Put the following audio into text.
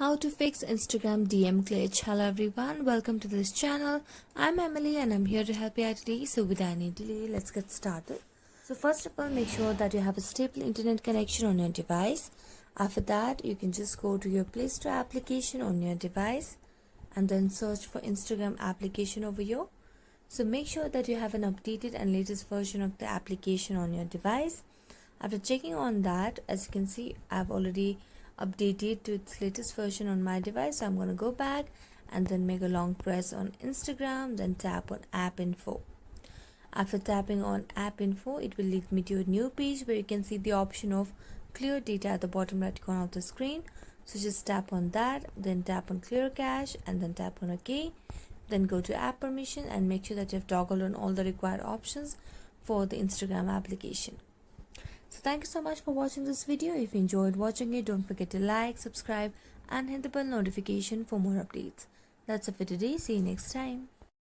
How to fix Instagram DM glitch. Hello everyone, welcome to this channel. I'm Emily and I'm here to help you out today. So without any delay, let's get started. So first of all, make sure that you have a stable internet connection on your device. After that, you can just go to your Play Store application on your device and then search for Instagram application over here. So make sure that you have an updated and latest version of the application on your device. After checking on that, as you can see, I've already updated to its latest version on my device. So I'm going to go back and then make a long press on Instagram, then tap on app info. After tapping on app info, it will lead me to a new page where you can see the option of clear data at the bottom right corner of the screen. So just tap on that, then tap on clear cache and then tap on OK. Then go to app permission and make sure that you have toggled on all the required options for the Instagram application. So thank you so much for watching this video. If you enjoyed watching it, don't forget to like, subscribe and hit the bell notification for more updates. That's it for today. See you next time.